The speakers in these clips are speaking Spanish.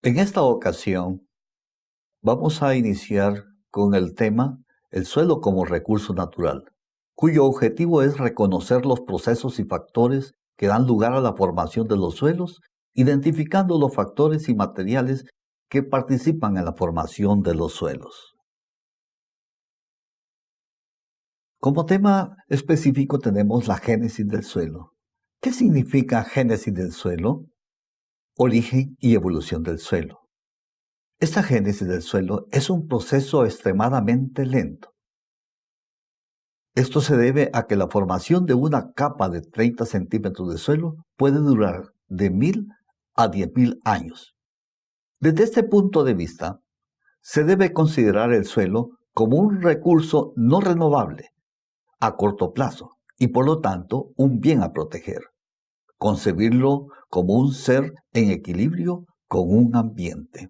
En esta ocasión vamos a iniciar con el tema el suelo como recurso natural, cuyo objetivo es reconocer los procesos y factores que dan lugar a la formación de los suelos, identificando los factores y materiales que participan en la formación de los suelos. Como tema específico tenemos la génesis del suelo. ¿Qué significa génesis del suelo? Origen y evolución del suelo. Esta génesis del suelo es un proceso extremadamente lento. Esto se debe a que la formación de una capa de 30 centímetros de suelo puede durar de 1000 a 10.000 años. Desde este punto de vista, se debe considerar el suelo como un recurso no renovable a corto plazo y por lo tanto un bien a proteger. Concebirlo como un ser en equilibrio con un ambiente.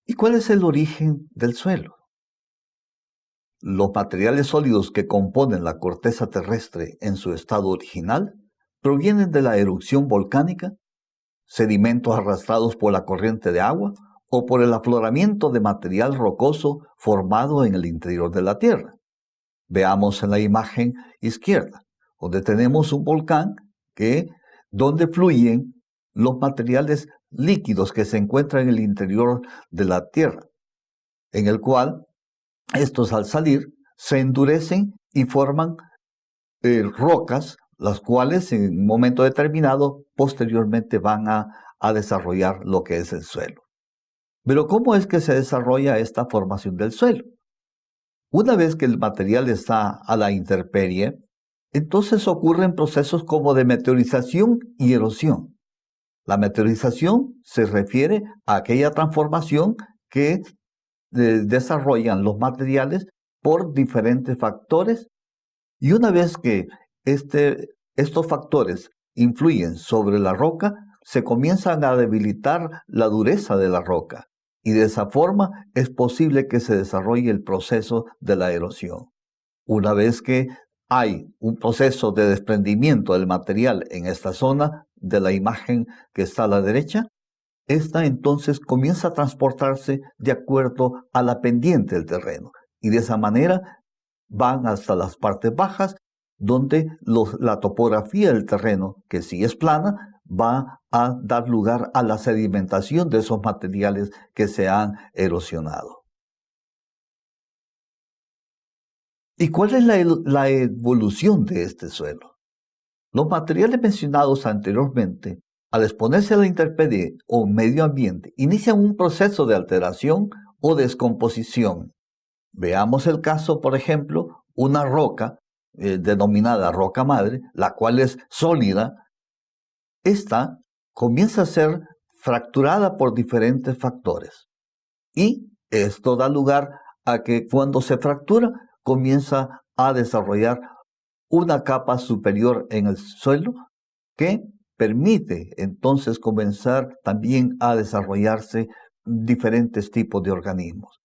¿Y cuál es el origen del suelo? Los materiales sólidos que componen la corteza terrestre en su estado original provienen de la erupción volcánica, sedimentos arrastrados por la corriente de agua o por el afloramiento de material rocoso formado en el interior de la Tierra. Veamos en la imagen izquierda, donde tenemos un volcán donde fluyen los materiales líquidos que se encuentran en el interior de la Tierra, en el cual estos al salir se endurecen y forman rocas, las cuales en un momento determinado posteriormente van a desarrollar lo que es el suelo. Pero ¿cómo es que se desarrolla esta formación del suelo? Una vez que el material está a la intemperie, entonces ocurren procesos como de meteorización y erosión. La meteorización se refiere a aquella transformación que desarrollan los materiales por diferentes factores, y una vez que estos factores influyen sobre la roca, se comienzan a debilitar la dureza de la roca, y de esa forma es posible que se desarrolle el proceso de la erosión. Una vez que hay un proceso de desprendimiento del material en esta zona de la imagen que está a la derecha, esta entonces comienza a transportarse de acuerdo a la pendiente del terreno, y de esa manera van hasta las partes bajas, donde la topografía del terreno, que si es plana, va a dar lugar a la sedimentación de esos materiales que se han erosionado. ¿Y cuál es la evolución de este suelo? Los materiales mencionados anteriormente, al exponerse a la intemperie o medio ambiente, inician un proceso de alteración o descomposición. Veamos el caso, por ejemplo, una roca denominada roca madre, la cual es sólida. Esta comienza a ser fracturada por diferentes factores, y esto da lugar a que cuando se fractura comienza a desarrollar una capa superior en el suelo que permite entonces comenzar también a desarrollarse diferentes tipos de organismos.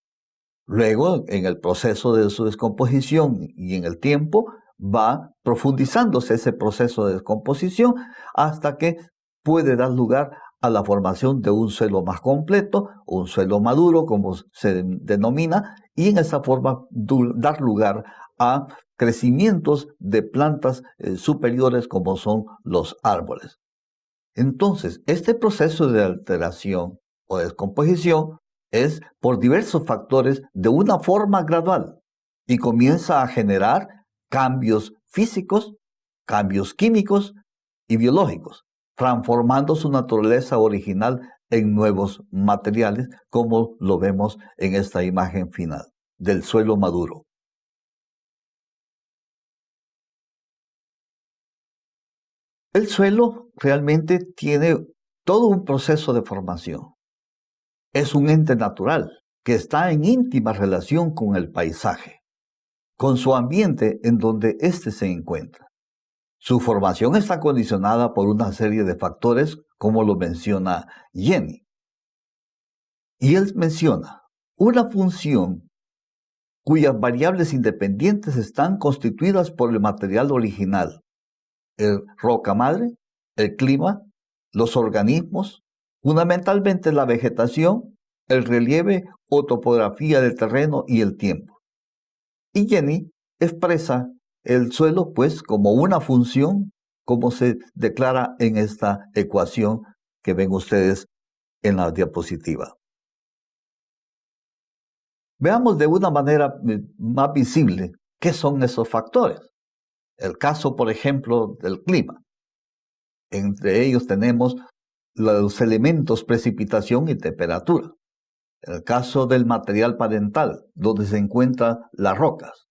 Luego, en el proceso de su descomposición y en el tiempo, va profundizándose ese proceso de descomposición hasta que puede dar lugar a la formación de un suelo más completo, un suelo maduro, como se denomina, y en esa forma dar lugar a crecimientos de plantas superiores como son los árboles. Entonces, este proceso de alteración o descomposición es por diversos factores de una forma gradual y comienza a generar cambios físicos, cambios químicos y biológicos, transformando su naturaleza original en nuevos materiales, como lo vemos en esta imagen final del suelo maduro. El suelo realmente tiene todo un proceso de formación. Es un ente natural que está en íntima relación con el paisaje, con su ambiente en donde éste se encuentra. Su formación está condicionada por una serie de factores, como lo menciona Jenny. Y él menciona una función cuyas variables independientes están constituidas por el material original, roca madre, el clima, los organismos, fundamentalmente la vegetación, el relieve o topografía del terreno y el tiempo. Y Jenny expresa el suelo pues como una función, como se declara en esta ecuación que ven ustedes en la diapositiva. Veamos de una manera más visible qué son esos factores. El caso, por ejemplo, del clima. Entre ellos tenemos los elementos precipitación y temperatura. El caso del material parental, donde se encuentran las rocas.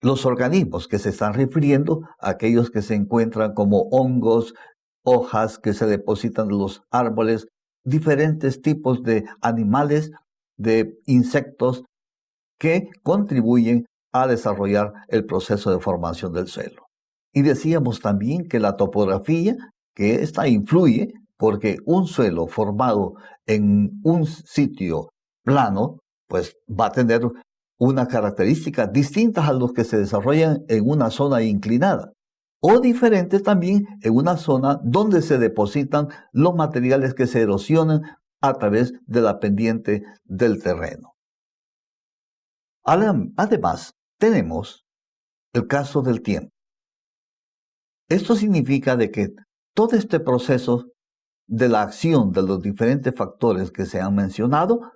Los organismos que se están refiriendo a aquellos que se encuentran como hongos, hojas que se depositan en los árboles, diferentes tipos de animales, de insectos que contribuyen a desarrollar el proceso de formación del suelo. Y decíamos también que la topografía, que esta influye porque un suelo formado en un sitio plano, pues va a tener unas características distintas a los que se desarrollan en una zona inclinada, o diferentes también en una zona donde se depositan los materiales que se erosionan a través de la pendiente del terreno. Además, tenemos el caso del tiempo. Esto significa de que todo este proceso de la acción de los diferentes factores que se han mencionado,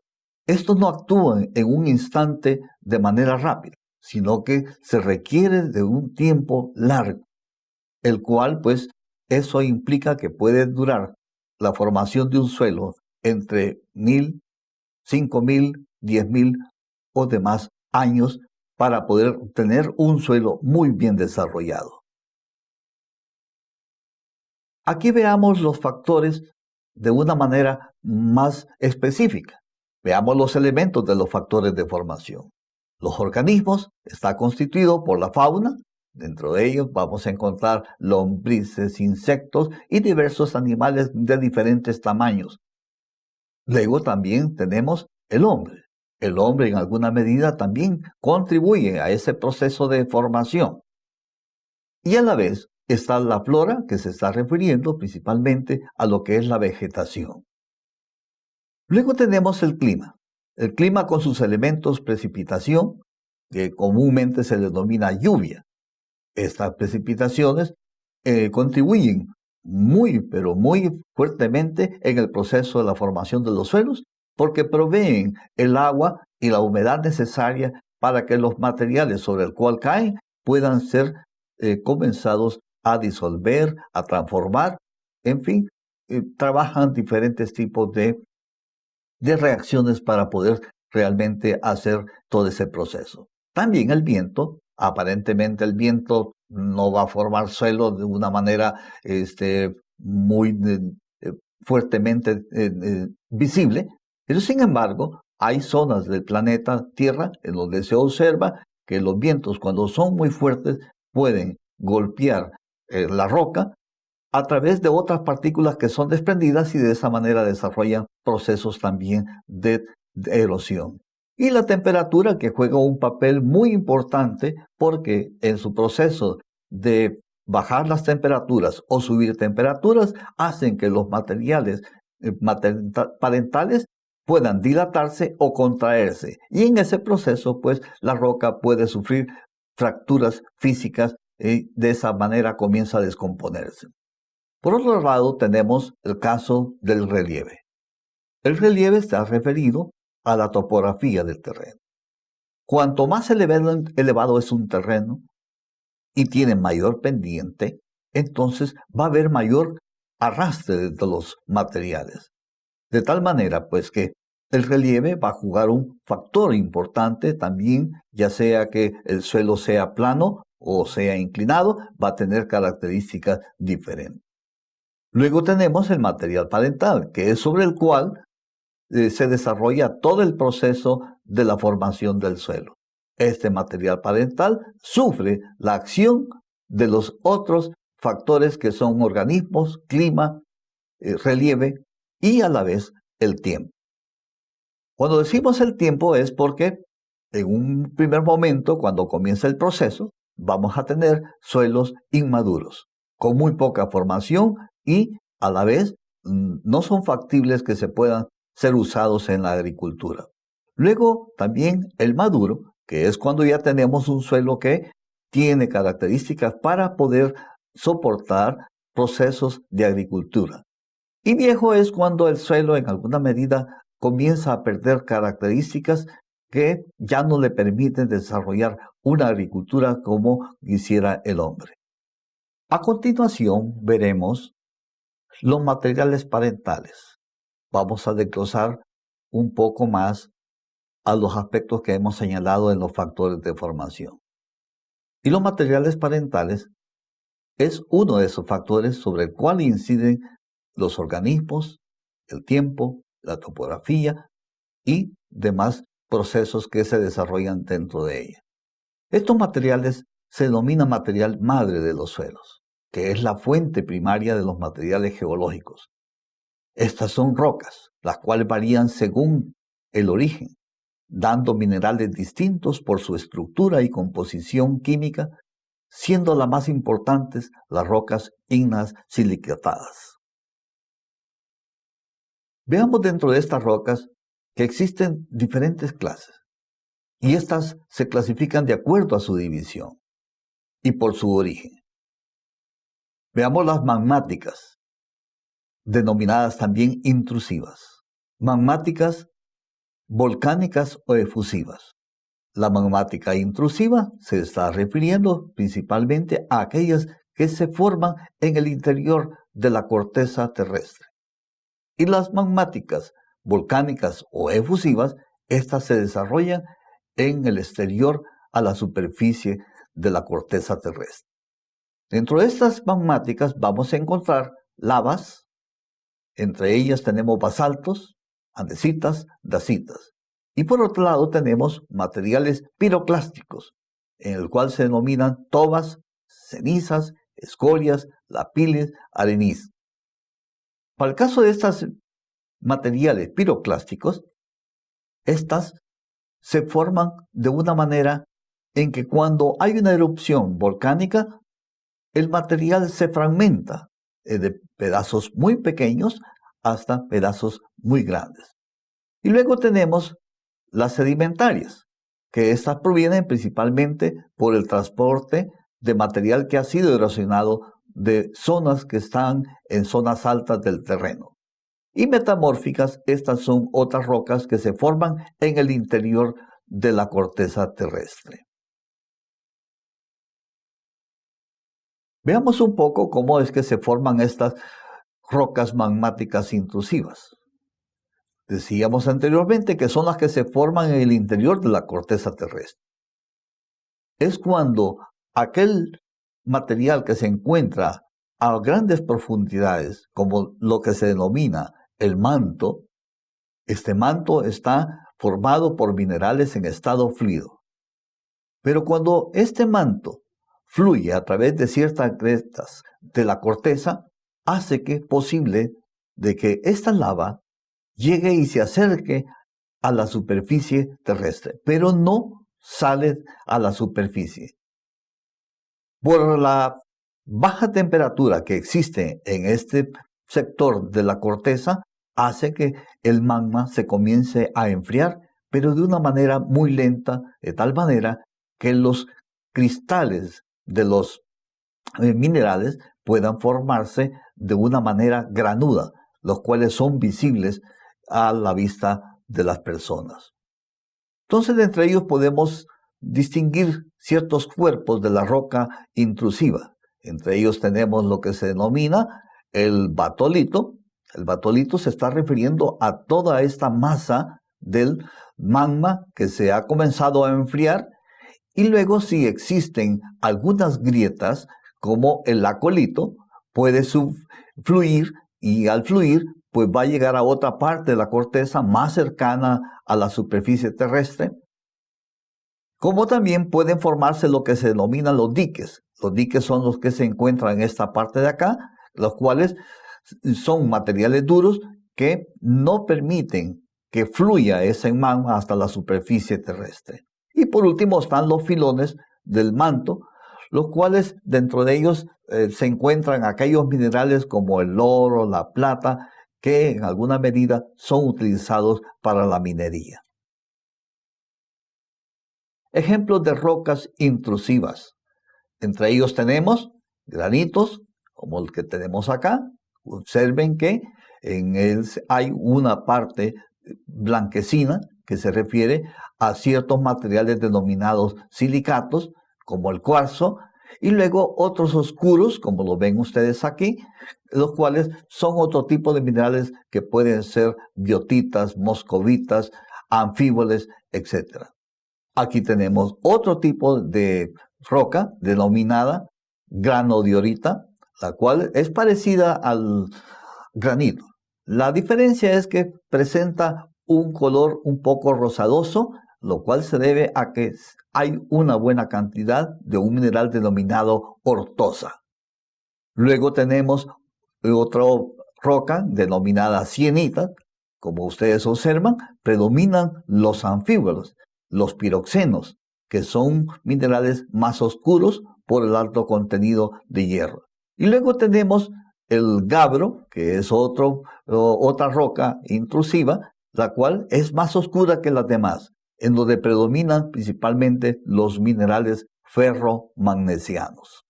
estos no actúan en un instante de manera rápida, sino que se requiere de un tiempo largo, el cual pues eso implica que puede durar la formación de un suelo entre 1000, 5000, 10,000 o demás años para poder tener un suelo muy bien desarrollado. Aquí veamos los factores de una manera más específica. Veamos los elementos de los factores de formación. Los organismos están constituidos por la fauna. Dentro de ellos vamos a encontrar lombrices, insectos y diversos animales de diferentes tamaños. Luego también tenemos el hombre. El hombre en alguna medida también contribuye a ese proceso de formación. Y a la vez está la flora, que se está refiriendo principalmente a lo que es la vegetación. Luego tenemos el clima. El clima con sus elementos precipitación, que comúnmente se le denomina lluvia. Estas precipitaciones contribuyen pero muy fuertemente en el proceso de la formación de los suelos, porque proveen el agua y la humedad necesaria para que los materiales sobre el cual caen puedan ser comenzados a disolver, a transformar, en fin, trabajan diferentes tipos de reacciones para poder realmente hacer todo ese proceso. También el viento, aparentemente el viento no va a formar suelo de una manera muy fuertemente visible, pero sin embargo hay zonas del planeta Tierra en donde se observa que los vientos cuando son muy fuertes pueden golpear la roca a través de otras partículas que son desprendidas y de esa manera desarrollan procesos también de erosión. Y la temperatura, que juega un papel muy importante porque en su proceso de bajar las temperaturas o subir temperaturas hacen que los materiales parentales puedan dilatarse o contraerse. Y en ese proceso, pues, la roca puede sufrir fracturas físicas y de esa manera comienza a descomponerse. Por otro lado, tenemos el caso del relieve. El relieve está referido a la topografía del terreno. Cuanto más elevado es un terreno y tiene mayor pendiente, entonces va a haber mayor arrastre de los materiales. De tal manera, pues, que el relieve va a jugar un factor importante también, ya sea que el suelo sea plano o sea inclinado, va a tener características diferentes. Luego tenemos el material parental, que es sobre el cual se desarrolla todo el proceso de la formación del suelo. Este material parental sufre la acción de los otros factores que son organismos, clima, relieve y a la vez el tiempo. Cuando decimos el tiempo es porque en un primer momento, cuando comienza el proceso, vamos a tener suelos inmaduros. con muy poca formación y a la vez no son factibles que se puedan ser usados en la agricultura. Luego también el maduro, que es cuando ya tenemos un suelo que tiene características para poder soportar procesos de agricultura. Y viejo es cuando el suelo en alguna medida comienza a perder características que ya no le permiten desarrollar una agricultura como quisiera el hombre. A continuación veremos los materiales parentales. Vamos a desglosar un poco más a los aspectos que hemos señalado en los factores de formación. Y los materiales parentales es uno de esos factores sobre el cual inciden los organismos, el tiempo, la topografía y demás procesos que se desarrollan dentro de ella. Estos materiales se denominan material madre de los suelos, que es la fuente primaria de los materiales geológicos. Estas son rocas, las cuales varían según el origen, dando minerales distintos por su estructura y composición química, siendo las más importantes las rocas ígneas silicatadas. Veamos dentro de estas rocas que existen diferentes clases, y estas se clasifican de acuerdo a su división y por su origen. Veamos las magmáticas, denominadas también intrusivas, magmáticas, volcánicas o efusivas. La magmática intrusiva se está refiriendo principalmente a aquellas que se forman en el interior de la corteza terrestre. Y las magmáticas volcánicas o efusivas, estas se desarrollan en el exterior a la superficie de la corteza terrestre. Dentro de estas magmáticas vamos a encontrar lavas, entre ellas tenemos basaltos, andesitas, dacitas. Y por otro lado tenemos materiales piroclásticos, en el cual se denominan tobas, cenizas, escorias, lapiles, areniscas. Para el caso de estos materiales piroclásticos, estas se forman de una manera en que cuando hay una erupción volcánica, el material se fragmenta de pedazos muy pequeños hasta pedazos muy grandes. Y luego tenemos las sedimentarias, que estas provienen principalmente por el transporte de material que ha sido erosionado de zonas que están en zonas altas del terreno. Y metamórficas, estas son otras rocas que se forman en el interior de la corteza terrestre. Veamos un poco cómo es que se forman estas rocas magmáticas intrusivas. Decíamos anteriormente que son las que se forman en el interior de la corteza terrestre. Es cuando aquel material que se encuentra a grandes profundidades, como lo que se denomina el manto, este manto está formado por minerales en estado fluido. Pero cuando este manto fluye a través de ciertas grietas de la corteza, hace que posible de que esta lava llegue y se acerque a la superficie terrestre, pero no sale a la superficie. Por la baja temperatura que existe en este sector de la corteza, hace que el magma se comience a enfriar, pero de una manera muy lenta, de tal manera que los cristales de los minerales puedan formarse de una manera granuda, los cuales son visibles a la vista de las personas. Entonces, entre ellos podemos distinguir ciertos cuerpos de la roca intrusiva. Entre ellos tenemos lo que se denomina el batolito. El batolito se está refiriendo a toda esta masa del magma que se ha comenzado a enfriar, y luego si existen algunas grietas como el lacolito, puede fluir, y al fluir pues va a llegar a otra parte de la corteza más cercana a la superficie terrestre. Como también pueden formarse lo que se denominan los diques. Los diques son los que se encuentran en esta parte de acá, los cuales son materiales duros que no permiten que fluya ese magma hasta la superficie terrestre. Y por último están los filones del manto, los cuales dentro de ellos se encuentran aquellos minerales como el oro, la plata, que en alguna medida son utilizados para la minería. Ejemplos de rocas intrusivas. Entre ellos tenemos granitos, como el que tenemos acá. Observen que en él hay una parte blanquecina que se refiere a ciertos materiales denominados silicatos, como el cuarzo, y luego otros oscuros, como lo ven ustedes aquí, los cuales son otro tipo de minerales que pueden ser biotitas, moscovitas, anfíboles, etc. Aquí tenemos otro tipo de roca denominada granodiorita, la cual es parecida al granito. La diferencia es que presenta un color un poco rosadoso, lo cual se debe a que hay una buena cantidad de un mineral denominado ortosa. Luego tenemos otra roca denominada sienita. Como ustedes observan, predominan los anfíbolos, los piroxenos, que son minerales más oscuros por el alto contenido de hierro. Y luego tenemos el gabbro, que es otra roca intrusiva, la cual es más oscura que las demás, en donde predominan principalmente los minerales ferromagnesianos.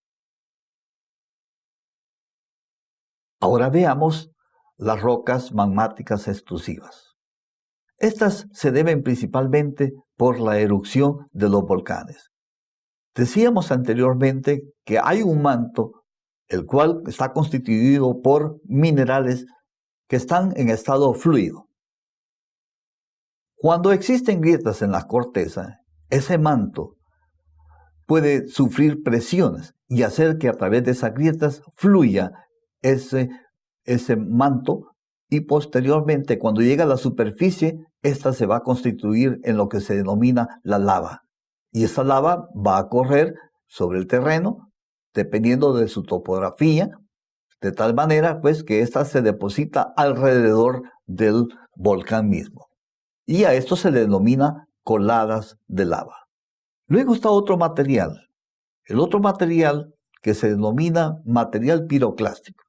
Ahora veamos las rocas magmáticas extrusivas. Estas se deben principalmente por la erupción de los volcanes. Decíamos anteriormente que hay un manto, el cual está constituido por minerales que están en estado fluido. Cuando existen grietas en la corteza, ese manto puede sufrir presiones y hacer que a través de esas grietas fluya ese manto, y posteriormente, cuando llega a la superficie, esta se va a constituir en lo que se denomina la lava. Y esa lava va a correr sobre el terreno, dependiendo de su topografía, de tal manera pues que ésta se deposita alrededor del volcán mismo. Y a esto se le denomina coladas de lava. Luego está otro material. El otro material que se denomina material piroclástico.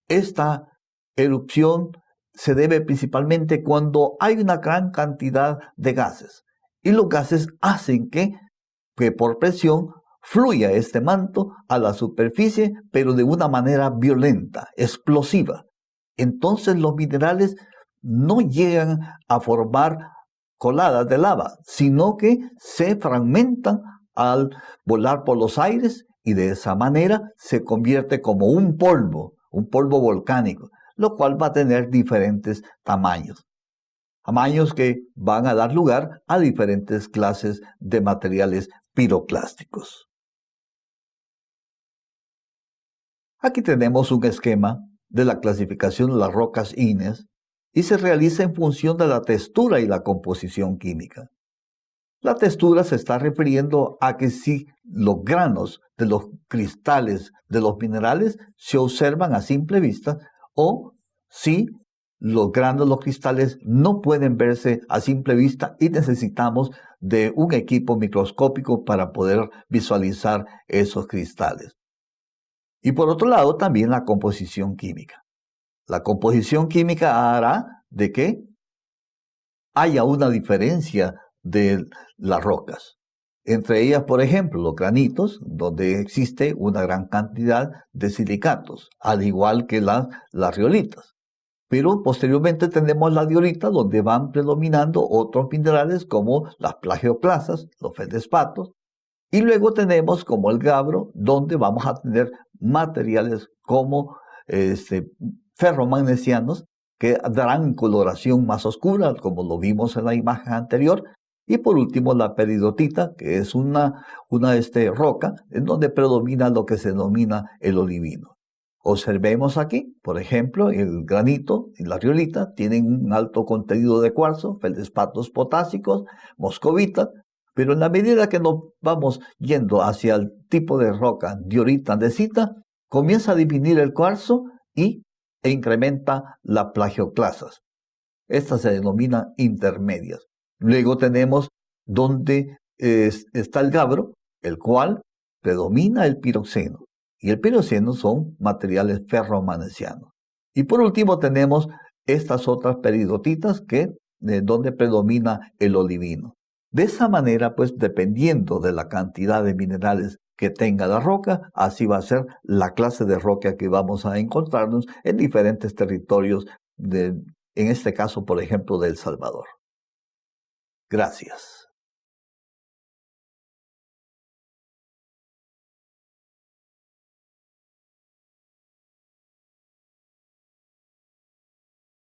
Esta erupción se debe principalmente cuando hay una gran cantidad de gases. Y los gases hacen que por presión fluya este manto a la superficie, pero de una manera violenta, explosiva. Entonces los minerales no llegan a formar coladas de lava, sino que se fragmentan al volar por los aires y de esa manera se convierte como un polvo volcánico, lo cual va a tener diferentes tamaños que van a dar lugar a diferentes clases de materiales piroclásticos. Aquí tenemos un esquema de la clasificación de las rocas ígneas y se realiza en función de la textura y la composición química. La textura se está refiriendo a que si los granos de los cristales de los minerales se observan a simple vista o si los granos de los cristales no pueden verse a simple vista y necesitamos de un equipo microscópico para poder visualizar esos cristales. Y por otro lado también la composición química. La composición química hará de que haya una diferencia de las rocas. Entre ellas, por ejemplo, los granitos, donde existe una gran cantidad de silicatos, al igual que las riolitas. Pero posteriormente tenemos la diorita, donde van predominando otros minerales como las plagioclasas, los feldespatos. Y luego tenemos como el gabbro, donde vamos a tener materiales como ferromagnesianos, que darán coloración más oscura, como lo vimos en la imagen anterior. Y por último, la peridotita, que es una roca en donde predomina lo que se denomina el olivino. Observemos aquí, por ejemplo, el granito y la riolita tienen un alto contenido de cuarzo, feldespatos potásicos, moscovita, pero en la medida que nos vamos yendo hacia el tipo de roca diorita andesita, comienza a disminuir el cuarzo e incrementa las plagioclasas. Estas se denominan intermedias. Luego tenemos donde está el gabbro, el cual predomina el piroxeno. Y el piroxeno son materiales ferromagnesianos. Y por último tenemos estas otras peridotitas donde predomina el olivino. De esa manera, pues dependiendo de la cantidad de minerales que tenga la roca, así va a ser la clase de roca que vamos a encontrarnos en diferentes territorios, en este caso, por ejemplo, de El Salvador. Gracias.